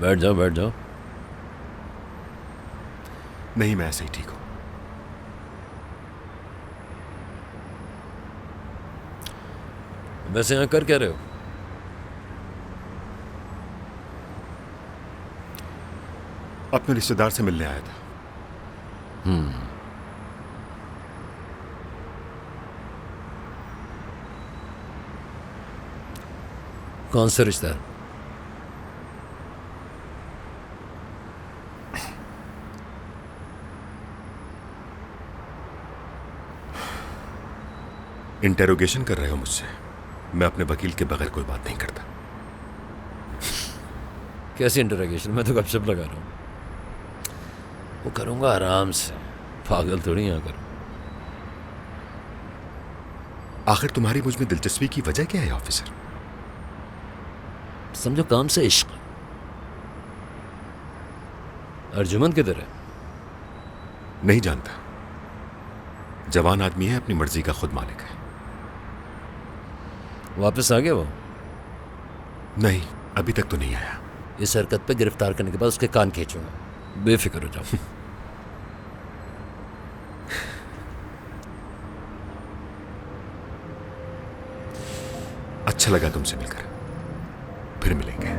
बैठ जाओ बैठ जाओ। नहीं, मैं ऐसे ही ठीक हूं। वैसे यहाँ कर क्या रहे हो? अपने रिश्तेदार से मिलने आया था। कौन सा रिश्तेदार? इंटेरोगेशन कर रहे हो मुझसे? मैं अपने वकील के बगैर कोई बात नहीं करता। कैसी इंटरोगेशन? मैं तो गपशप लगा रहा हूँ। वो करूँगा आराम से, पागल थोड़ी यहाँ करूँ। आखिर तुम्हारी मुझ में दिलचस्पी की वजह क्या है ऑफिसर? समझो काम से इश्क। अर्जुमंद किधर है? नहीं जानता। जवान आदमी है, अपनी मर्जी का खुद मालिक है। वापस आ गया वो? नहीं, अभी तक तो नहीं आया। इस हरकत पे गिरफ्तार करने के बाद उसके कान खींचूंगा। बेफिक्र हो जाओ। अच्छा लगा तुमसे मिलकर, फिर मिलेंगे।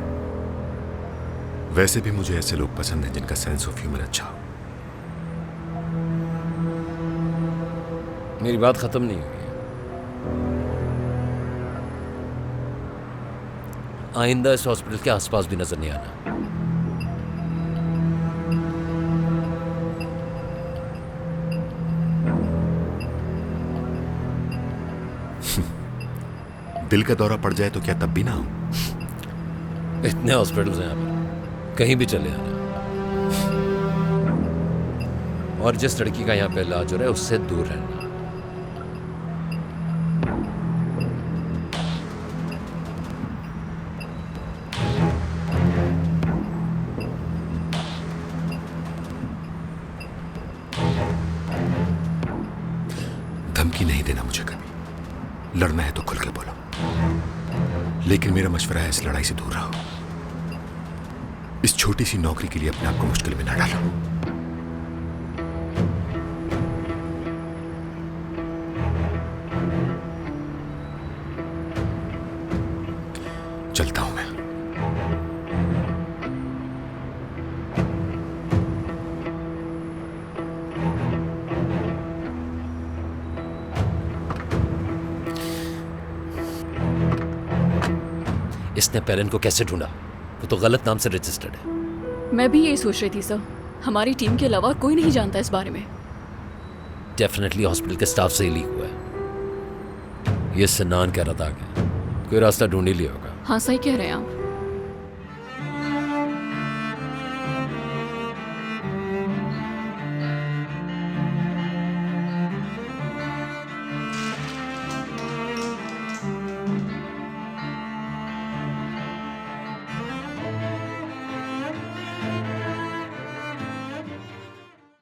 वैसे भी मुझे ऐसे लोग पसंद हैं जिनका सेंस ऑफ ह्यूमर अच्छा हो। मेरी बात खत्म नहीं हुई है। आइंदा इस हॉस्पिटल के आसपास भी नजर नहीं आना। दिल का दौरा पड़ जाए तो क्या तब भी ना हो? इतने हॉस्पिटल्स हैं यहाँ पर, कहीं भी चले आना। और जिस लड़की का यहाँ पे इलाज हो रहा है उससे दूर रहना। धमकी नहीं देना मुझे कभी। लड़ना है तो खुल के बोलो, लेकिन मेरा मशवरा है इस लड़ाई से दूर रहो। इस छोटी सी नौकरी के लिए अपने आप को मुश्किल में ना डालो। चलता हूं मैं। इसने पेरेंट को कैसे ढूंढा? वो तो गलत नाम से रजिस्टर्ड है। मैं भी यही सोच रही थी सर। हमारी टीम के अलावा कोई नहीं जानता इस बारे में। डेफिनेटली हॉस्पिटल के स्टाफ से ही लीक हुआ है। ये सन्नान कह रहा था कि कोई रास्ता ढूंढ ही लिया होगा। हाँ सही कह रहे हैं आप।